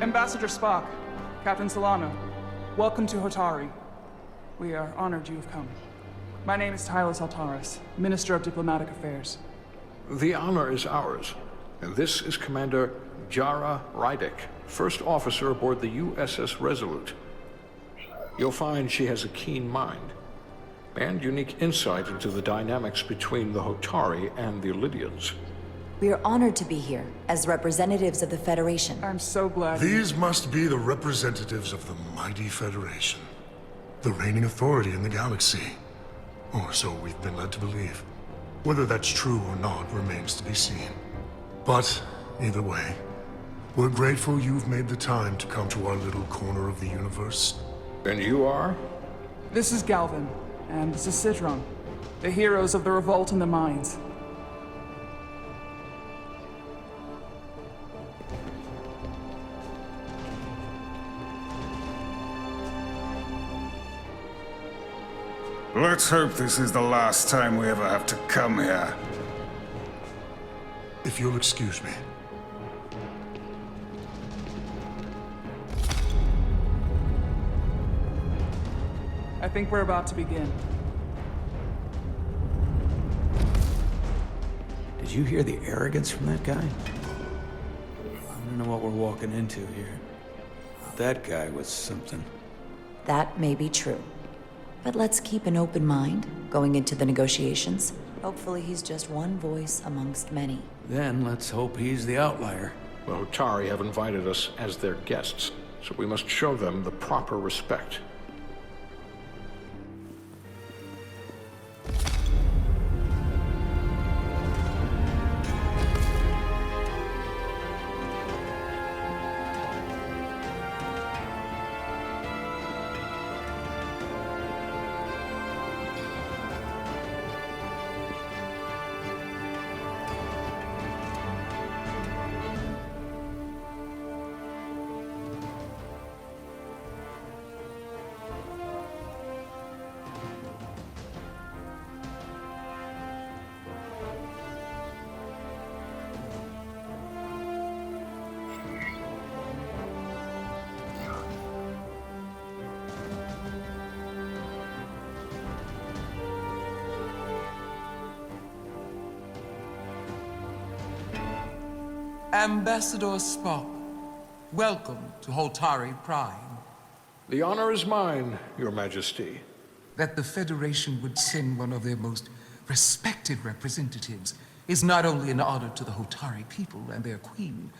Ambassador Spock, Captain Solana, welcome to Hotari. We are honored you have come. My name is Tylos Altaris, Minister of Diplomatic Affairs. The honor is ours, and this is Commander Jara Rydick, first officer aboard the USS Resolute. You'll find she has a keen mind, and unique insight into the dynamics between the Hotari and the Illidians. We are honored to be here, as representatives of the Federation. I'm so glad. These must be the representatives of the mighty Federation. The reigning authority in the galaxy. Or so we've been led to believe. Whether that's true or not remains to be seen. But, either way, we're grateful you've made the time to come to our little corner of the universe. And you are? This is Galvin, and this is Citron, the heroes of the revolt in the mines. Let's hope this is the last time we ever have to come here. If you'll excuse me. I think we're about to begin. Did you hear the arrogance from that guy? I don't know what we're walking into here. That guy was something. That may be true. But let's keep an open mind going into the negotiations. Hopefully he's just one voice amongst many. Then let's hope he's the outlier. The Hotari have invited us as their guests, so we must show them the proper respect. Ambassador Spock, welcome to Hotari Prime. The honor is mine, Your Majesty. That the Federation would send one of their most respected representatives is not only an honor to the Hotari people and their queen,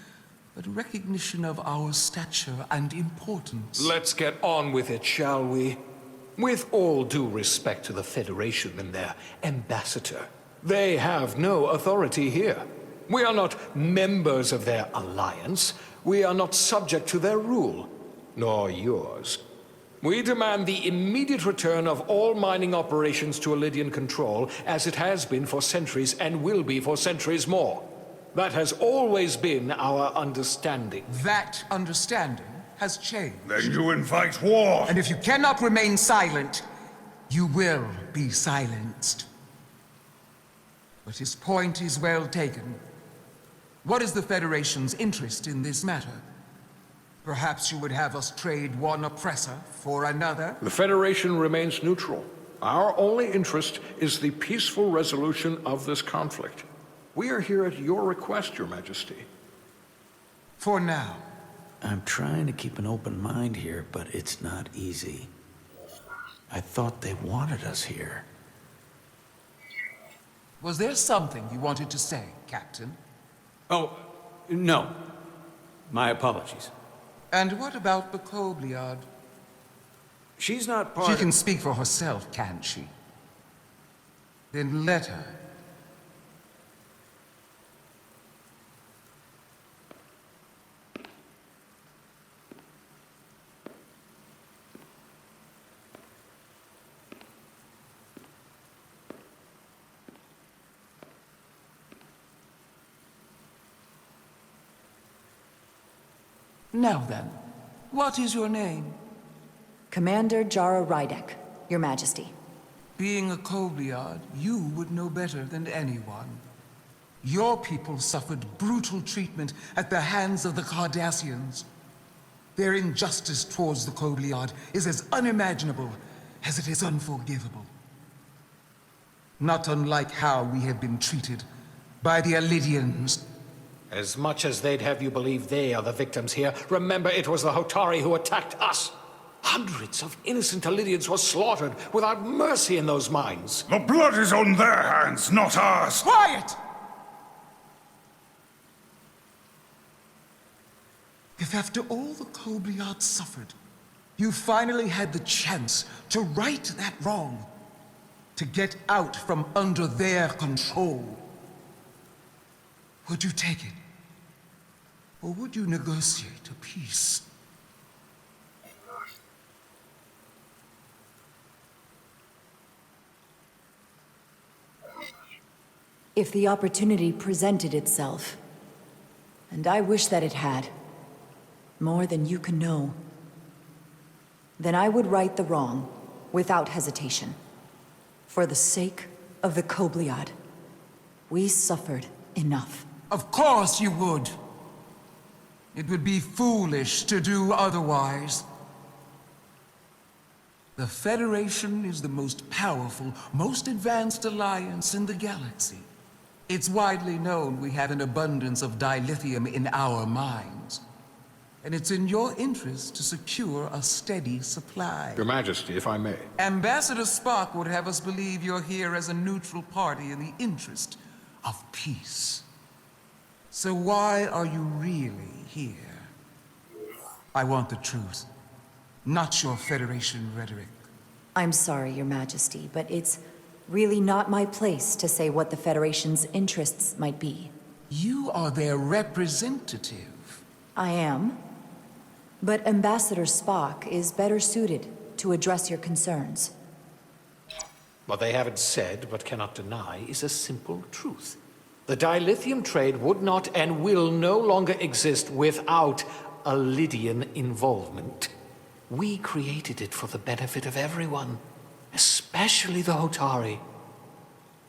but a recognition of our stature and importance. Let's get on with it, shall we? With all due respect to the Federation and their ambassador, they have no authority here. We are not members of their alliance. We are not subject to their rule, nor yours. We demand the immediate return of all mining operations to Illidian control, as it has been for centuries and will be for centuries more. That has always been our understanding. That understanding has changed. Then you invite war! And if you cannot remain silent, you will be silenced. But his point is well taken. What is the Federation's interest in this matter? Perhaps you would have us trade one oppressor for another? The Federation remains neutral. Our only interest is the peaceful resolution of this conflict. We are here at your request, Your Majesty. For now. I'm trying to keep an open mind here, but it's not easy. I thought they wanted us here. Was there something you wanted to say, Captain? Oh, no. My apologies. And what about the Kobliad? She's not part She of... can speak for herself, can't she? Then let her. Now then, what is your name? Commander Jara Rydick, Your Majesty. Being a Kobliad, you would know better than anyone. Your people suffered brutal treatment at the hands of the Cardassians. Their injustice towards the Kobliad is as unimaginable as it is unforgivable. Not unlike how we have been treated by the Alydians. As much as they'd have you believe they are the victims here, remember it was the Hotari who attacked us. Hundreds of innocent Alydians were slaughtered without mercy in those mines. The blood is on their hands, not ours. Quiet! If after all the Kobliad suffered, you finally had the chance to right that wrong, to get out from under their control, would you take it? Or would you negotiate a peace? If the opportunity presented itself, and I wish that it had, more than you can know, then I would right the wrong without hesitation. For the sake of the Kobliad, we suffered enough. Of course you would. It would be foolish to do otherwise. The Federation is the most powerful, most advanced alliance in the galaxy. It's widely known we have an abundance of dilithium in our mines. And it's in your interest to secure a steady supply. Your Majesty, if I may. Ambassador Spock would have us believe you're here as a neutral party in the interest of peace. So why are you really here? I want the truth, not your Federation rhetoric. I'm sorry, Your Majesty, but it's really not my place to say what the Federation's interests might be. You are their representative. I am. But Ambassador Spock is better suited to address your concerns. What they haven't said, but cannot deny, is a simple truth. The dilithium trade would not and will no longer exist without Alydian involvement. We created it for the benefit of everyone, especially the Hotari.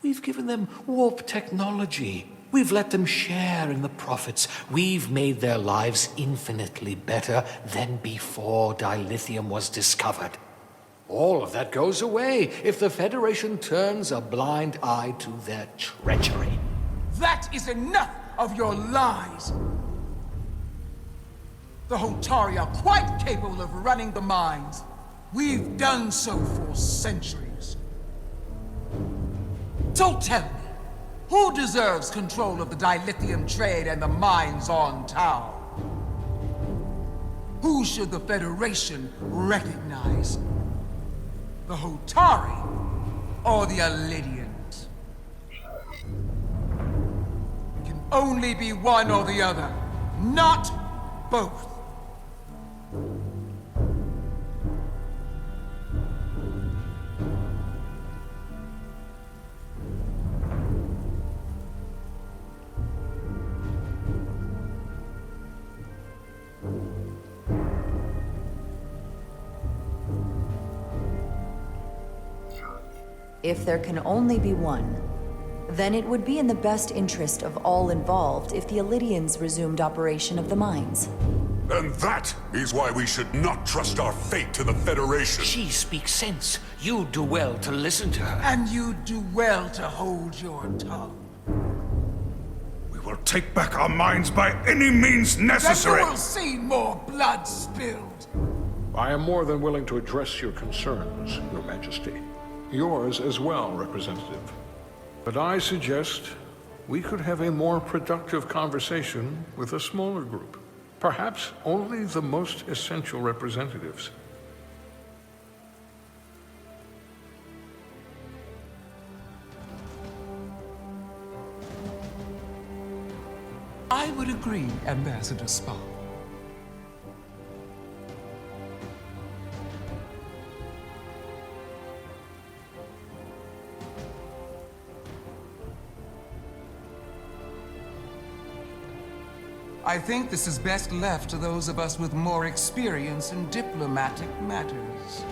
We've given them warp technology. We've let them share in the profits. We've made their lives infinitely better than before dilithium was discovered. All of that goes away if the Federation turns a blind eye to their treachery. That is enough of your lies! The Hotari are quite capable of running the mines. We've done so for centuries. So tell me, who deserves control of the dilithium trade and the mines on Tau? Who should the Federation recognize? The Hotari or the Alydians? It can only be one or the other, not both. If there can only be one, then it would be in the best interest of all involved if the Alydians resumed operation of the mines. And that is why we should not trust our fate to the Federation. She speaks sense. You do well to listen to her. And you do well to hold your tongue. We will take back our minds by any means necessary. Then you will see more blood spilled. I am more than willing to address your concerns, Your Majesty. Yours as well, Representative. But I suggest we could have a more productive conversation with a smaller group. Perhaps only the most essential representatives. I would agree, Ambassador Spock. I think this is best left to those of us with more experience in diplomatic matters.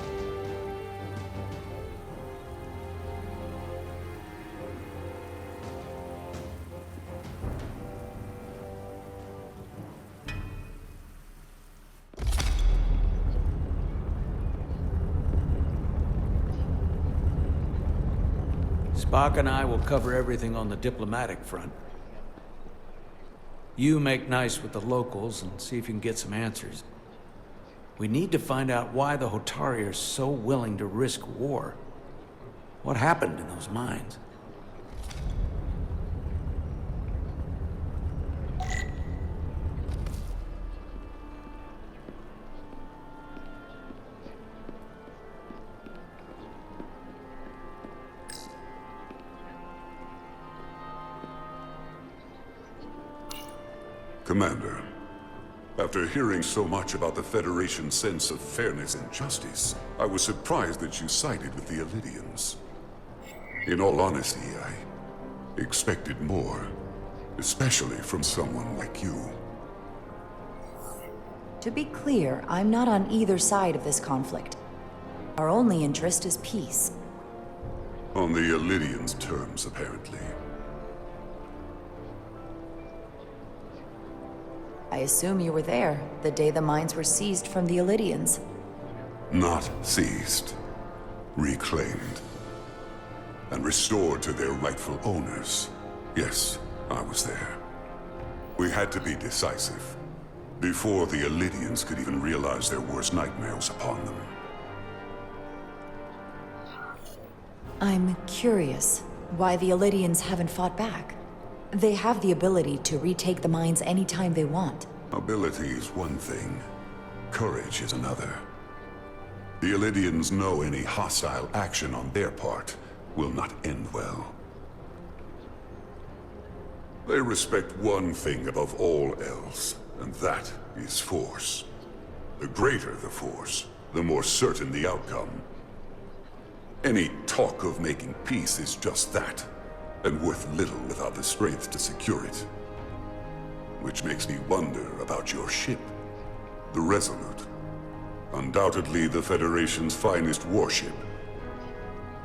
Spock and I will cover everything on the diplomatic front. You make nice with the locals and see if you can get some answers. We need to find out why the Hotari are so willing to risk war. What happened in those mines? Commander, after hearing so much about the Federation's sense of fairness and justice, I was surprised that you sided with the Illidians. In all honesty, I expected more, especially from someone like you. To be clear, I'm not on either side of this conflict. Our only interest is peace. On the Illidians' terms, apparently. I assume you were there, the day the mines were seized from the Illidians. Not seized. Reclaimed. And restored to their rightful owners. Yes, I was there. We had to be decisive. Before the Illidians could even realize their worst nightmares upon them. I'm curious why the Illidians haven't fought back. They have the ability to retake the mines anytime they want. Ability is one thing. Courage is another. The Illidians know any hostile action on their part will not end well. They respect one thing above all else, and that is force. The greater the force, the more certain the outcome. Any talk of making peace is just that, and worth little without the strength to secure it. Which makes me wonder about your ship, the Resolute. Undoubtedly the Federation's finest warship.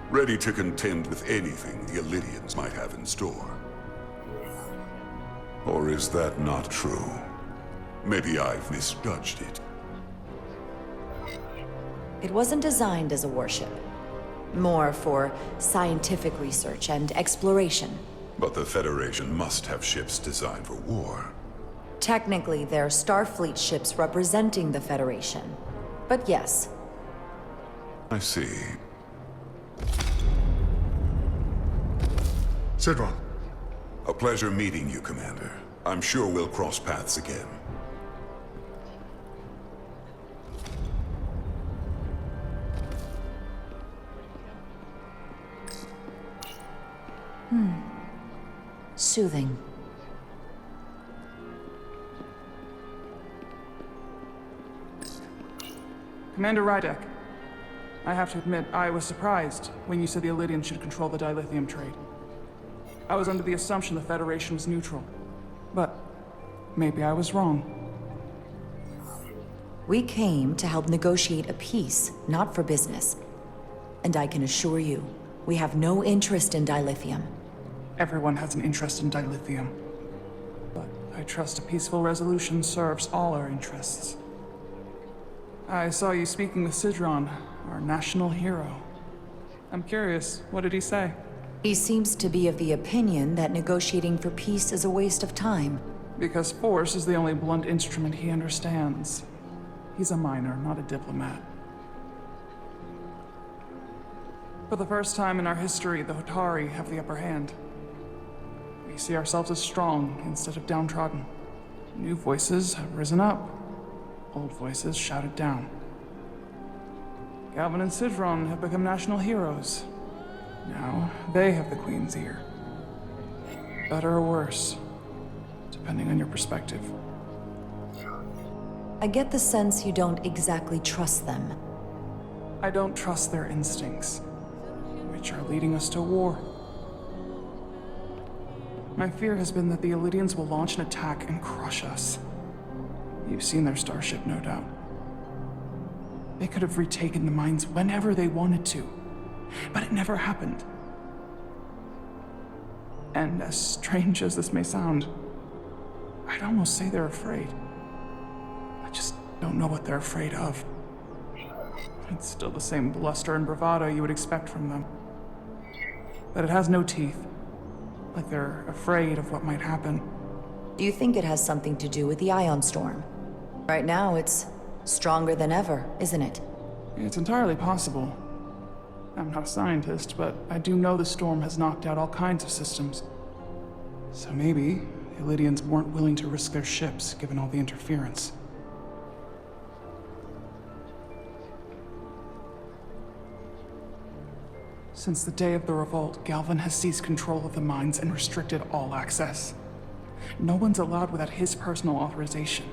Ready to contend with anything the Illidians might have in store. Or is that not true? Maybe I've misjudged it. It wasn't designed as a warship. More for scientific research and exploration. But the Federation must have ships designed for war. Technically, they're Starfleet ships representing the Federation. But yes. I see. Sidron. A pleasure meeting you, Commander. I'm sure we'll cross paths again. Soothing. Commander Rydek, I have to admit, I was surprised when you said the Illidians should control the dilithium trade. I was under the assumption the Federation was neutral. But maybe I was wrong. We came to help negotiate a peace, not for business. And I can assure you, we have no interest in dilithium. Everyone has an interest in dilithium. But I trust a peaceful resolution serves all our interests. I saw you speaking with Sidron, our national hero. I'm curious, what did he say? He seems to be of the opinion that negotiating for peace is a waste of time. Because force is the only blunt instrument he understands. He's a miner, not a diplomat. For the first time in our history, the Hotari have the upper hand. We see ourselves as strong instead of downtrodden. New voices have risen up. Old voices shouted down. Galvin and Sidron have become national heroes. Now, they have the Queen's ear. Better or worse, depending on your perspective. I get the sense you don't exactly trust them. I don't trust their instincts, which are leading us to war. My fear has been that the Illidians will launch an attack and crush us. You've seen their starship, no doubt. They could have retaken the mines whenever they wanted to, but it never happened. And as strange as this may sound, I'd almost say they're afraid. I just don't know what they're afraid of. It's still the same bluster and bravado you would expect from them. but it has no teeth. Like they're afraid of what might happen. Do you think it has something to do with the ion storm? Right now, it's stronger than ever, isn't it? It's entirely possible. I'm not a scientist, but I do know the storm has knocked out all kinds of systems. So maybe the Illydians weren't willing to risk their ships, given all the interference. Since the day of the revolt, Galvin has seized control of the mines and restricted all access. No one's allowed without his personal authorization.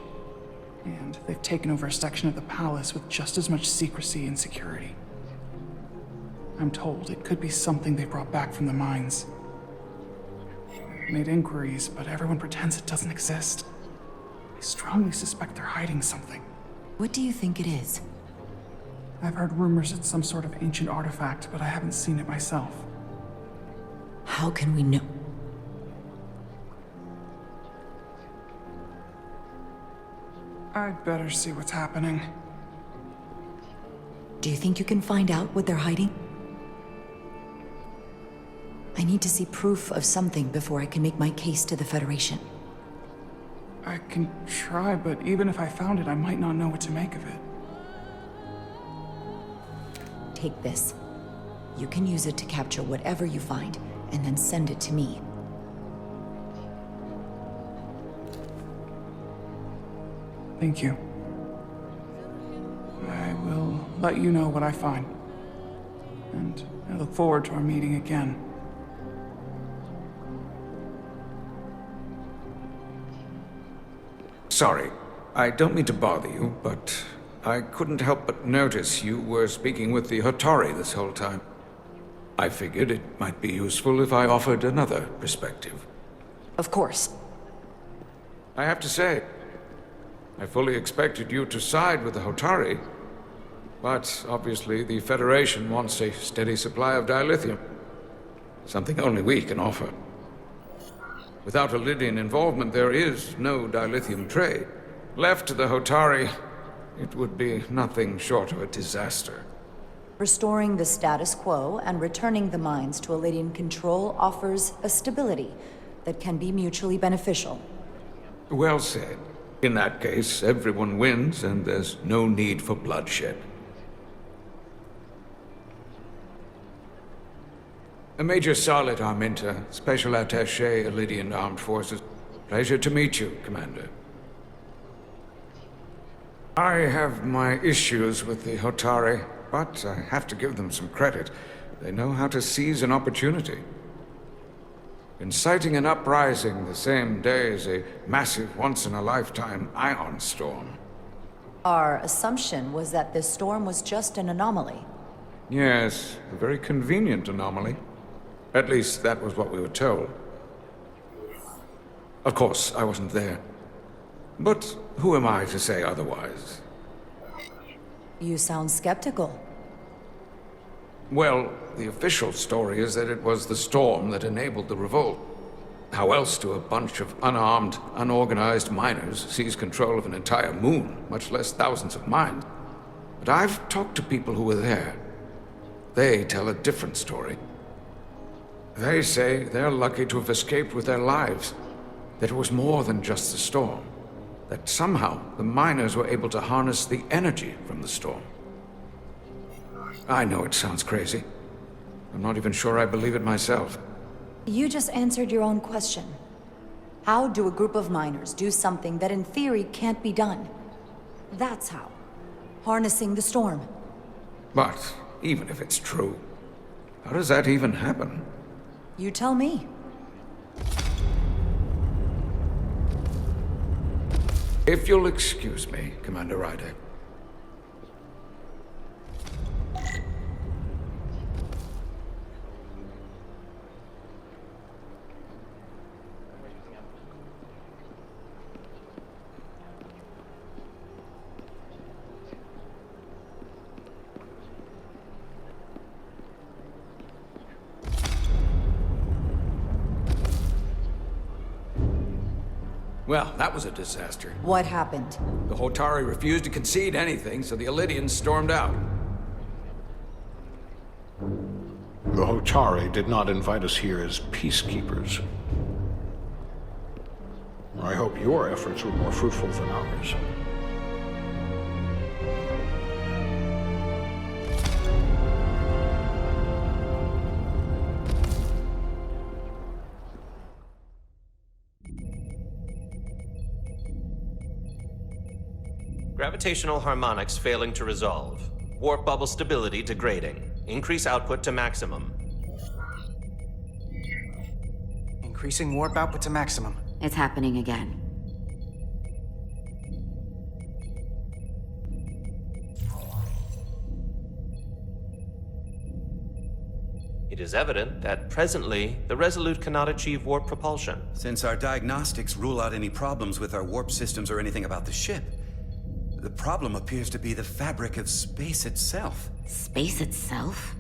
And they've taken over a section of the palace with just as much secrecy and security. I'm told it could be something they brought back from the mines. I've made inquiries, but everyone pretends it doesn't exist. I strongly suspect they're hiding something. What do you think it is? I've heard rumors it's some sort of ancient artifact, but I haven't seen it myself. How can we know? I'd better see what's happening. Do you think you can find out what they're hiding? I need to see proof of something before I can make my case to the Federation. I can try, but even if I found it, I might not know what to make of it. Take this. You can use it to capture whatever you find, and then send it to me. Thank you. I will let you know what I find. And I look forward to our meeting again. Sorry, I don't mean to bother you, but I couldn't help but notice you were speaking with the Hotari this whole time. I figured it might be useful if I offered another perspective. Of course. I have to say, I fully expected you to side with the Hotari, but obviously the Federation wants a steady supply of dilithium. Something only we can offer. Without Illydian involvement, there is no dilithium trade. Left to the Hotari, it would be nothing short of a disaster. Restoring the status quo and returning the mines to Illydian control offers a stability that can be mutually beneficial. Well said. In that case, everyone wins and there's no need for bloodshed. Major Salit Arminta, Special Attaché, Illydian Armed Forces. Pleasure to meet you, Commander. I have my issues with the Hotari, but I have to give them some credit. They know how to seize an opportunity. Inciting an uprising the same day as a massive, once-in-a-lifetime ion storm. Our assumption was that this storm was just an anomaly. Yes, a very convenient anomaly. At least, that was what we were told. Of course, I wasn't there. But who am I to say otherwise? You sound skeptical. Well, the official story is that it was the storm that enabled the revolt. How else do a bunch of unarmed, unorganized miners seize control of an entire moon, much less thousands of mines? But I've talked to people who were there. They tell a different story. They say they're lucky to have escaped with their lives. That it was more than just the storm. That somehow the miners were able to harness the energy from the storm. I know it sounds crazy. I'm not even sure I believe it myself. You just answered your own question. How do a group of miners do something that in theory can't be done? That's how. Harnessing the storm. But even if it's true, how does that even happen? You tell me. If you'll excuse me, Commander Ryder. Well, that was a disaster. What happened? The Hotari refused to concede anything, so the Illydians stormed out. The Hotari did not invite us here as peacekeepers. I hope your efforts were more fruitful than ours. Gravitational harmonics failing to resolve. Warp bubble stability degrading. Increase output to maximum. Increasing warp output to maximum. It's happening again. It is evident that presently, the Resolute cannot achieve warp propulsion. Since our diagnostics rule out any problems with our warp systems or anything about the ship, the problem appears to be the fabric of space itself. Space itself?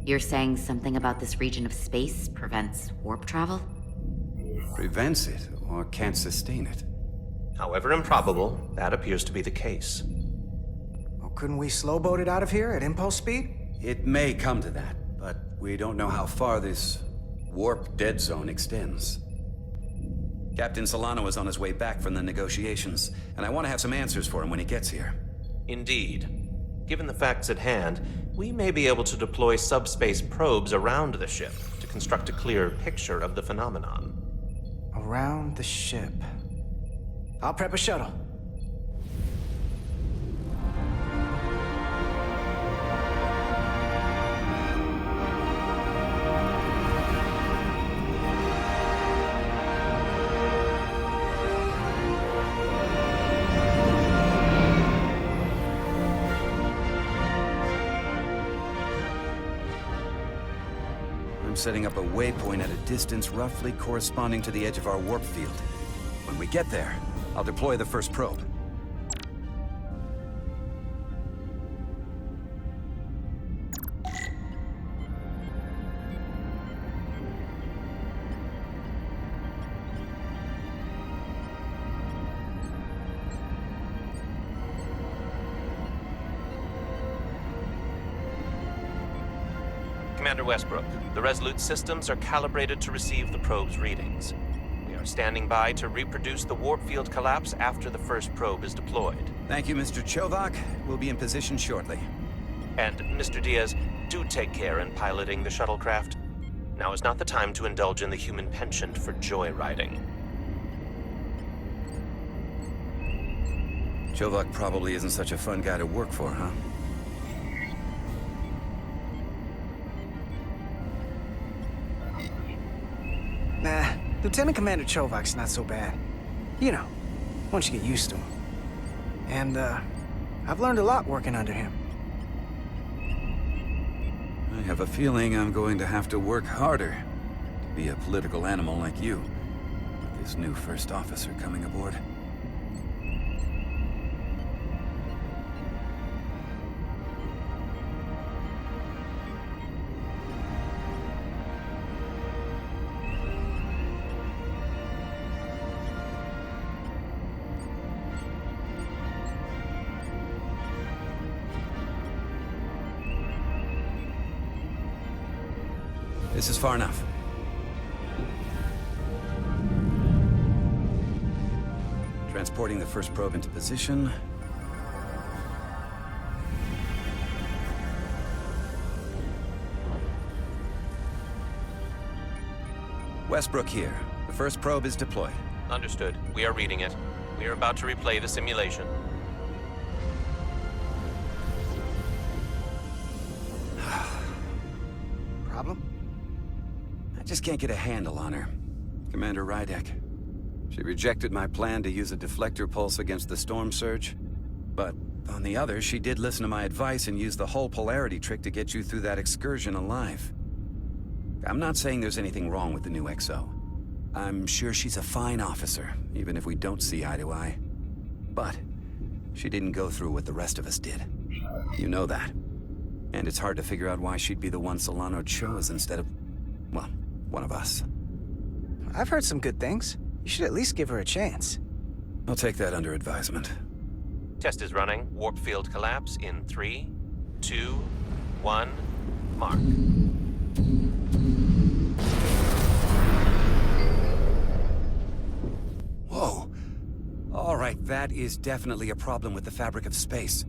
You're saying something about this region of space prevents warp travel? Prevents it, or can't sustain it. However improbable, that appears to be the case. Well, couldn't we slowboat it out of here at impulse speed? It may come to that, but we don't know how far this warp dead zone extends. Captain Solano is on his way back from the negotiations, and I want to have some answers for him when he gets here. Indeed. Given the facts at hand, we may be able to deploy subspace probes around the ship to construct a clearer picture of the phenomenon. Around the ship. I'll prep a shuttle. Setting up a waypoint at a distance roughly corresponding to the edge of our warp field. When we get there, I'll deploy the first probe. Commander Westbrook, the Resolute systems are calibrated to receive the probe's readings. We are standing by to reproduce the warp field collapse after the first probe is deployed. Thank you, Mr. Chovak. We'll be in position shortly. And, Mr. Diaz, do take care in piloting the shuttlecraft. Now is not the time to indulge in the human penchant for joyriding. Chovak probably isn't such a fun guy to work for, huh? Nah, Lieutenant Commander Chovak's not so bad. You know, once you get used to him. And, I've learned a lot working under him. I have a feeling I'm going to have to work harder to be a political animal like you, with this new first officer coming aboard. This is far enough. Transporting the first probe into position. Westbrook here. The first probe is deployed. Understood. We are reading it. We are about to replay the simulation. Problem? I just can't get a handle on her. Commander Rydek. She rejected my plan to use a deflector pulse against the storm surge. But on the other, she did listen to my advice and use the whole polarity trick to get you through that excursion alive. I'm not saying there's anything wrong with the new XO. I'm sure she's a fine officer, even if we don't see eye to eye. But she didn't go through what the rest of us did. You know that. And it's hard to figure out why she'd be the one Solano chose instead of, well, one of us. I've heard some good things. You should at least give her a chance. I'll take that under advisement. Test is running. Warp field collapse in 3, 2, 1, mark. Whoa. All right, that is definitely a problem with the fabric of space.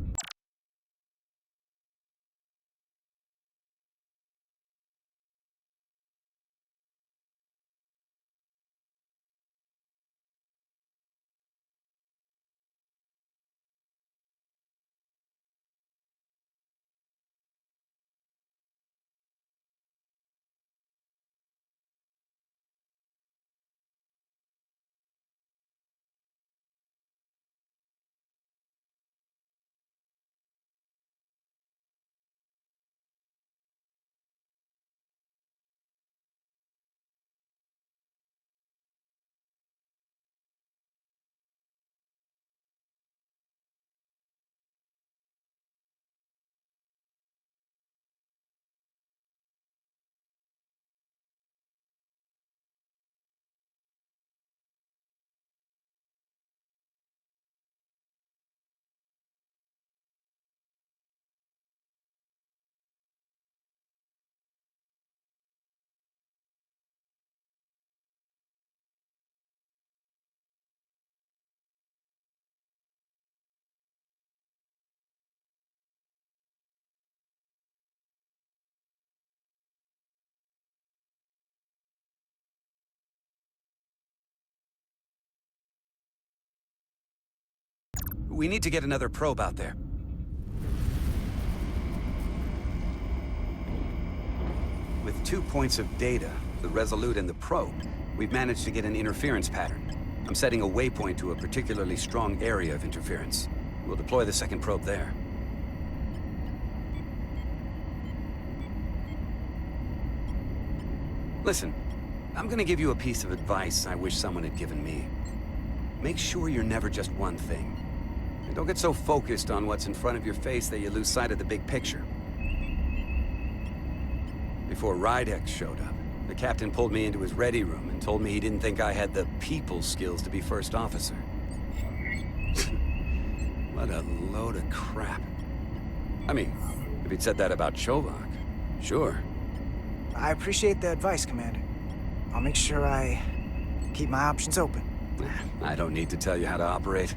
We need to get another probe out there. With 2 points of data, the Resolute and the probe, we've managed to get an interference pattern. I'm setting a waypoint to a particularly strong area of interference. We'll deploy the second probe there. Listen, I'm gonna give you a piece of advice I wish someone had given me. Make sure you're never just one thing. And don't get so focused on what's in front of your face that you lose sight of the big picture. Before Rydek showed up, the captain pulled me into his ready room and told me he didn't think I had the people skills to be first officer. What a load of crap. I mean, if he'd said that about Chovak, sure. I appreciate the advice, Commander. I'll make sure I keep my options open. I don't need to tell you how to operate.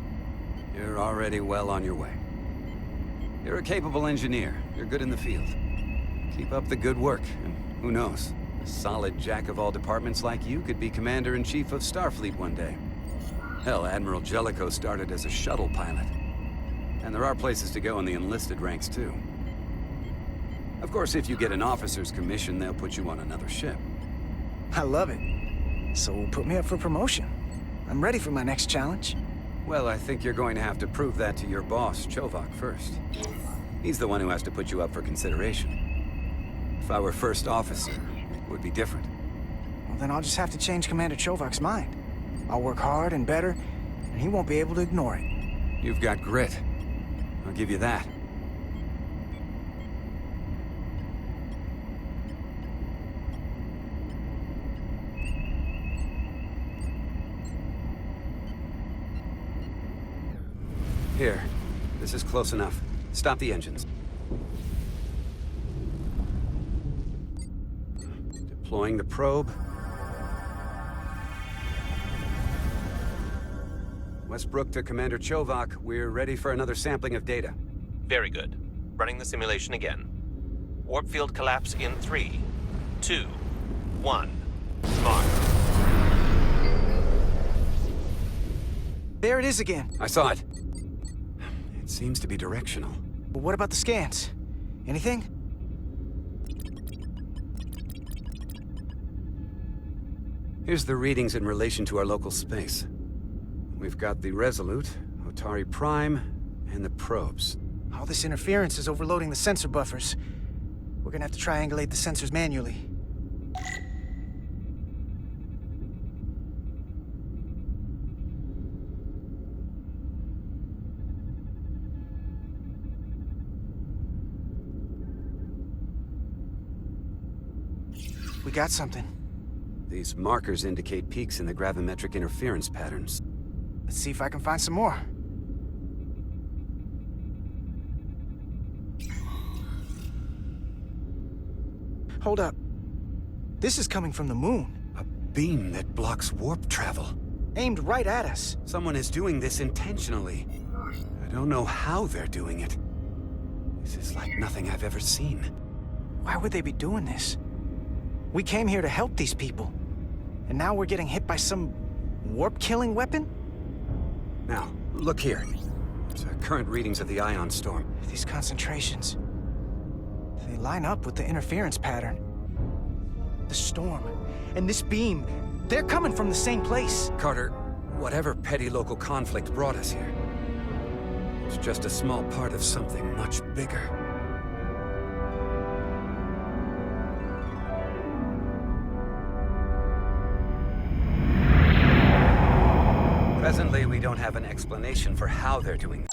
You're already well on your way. You're a capable engineer. You're good in the field. Keep up the good work, and who knows? A solid jack of all departments like you could be Commander-in-Chief of Starfleet one day. Hell, Admiral Jellicoe started as a shuttle pilot. And there are places to go in the enlisted ranks, too. Of course, if you get an officer's commission, they'll put you on another ship. I love it. So put me up for promotion. I'm ready for my next challenge. Well, I think you're going to have to prove that to your boss, Chovak, first. He's the one who has to put you up for consideration. If I were first officer, it would be different. Well, then I'll just have to change Commander Chovak's mind. I'll work hard and better, and he won't be able to ignore it. You've got grit. I'll give you that. Here. This is close enough. Stop the engines. Deploying the probe. Westbrook to Commander Chovak. We're ready for another sampling of data. Very good. Running the simulation again. Warp field collapse in 3, 2, 1. Mark. There it is again. I saw it. It seems to be directional. But what about the scans? Anything? Here's the readings in relation to our local space. We've got the Resolute, Otari Prime, and the probes. All this interference is overloading the sensor buffers. We're gonna have to triangulate the sensors manually. We got something. These markers indicate peaks in the gravimetric interference patterns. Let's see if I can find some more. Hold up. This is coming from the moon, A beam that blocks warp travel. aimed right at us. Someone is doing this intentionally. I don't know how they're doing it. This is like nothing I've ever seen. Why would they be doing this? We came here to help these people. And now we're getting hit by some warp-killing weapon? Now, look here. It's current readings of the ion storm. These concentrations. They line up with the interference pattern. The storm and this beam, they're coming from the same place. Carter, whatever petty local conflict brought us here, it's just a small part of something much bigger. Presently, we don't have an explanation for how they're doing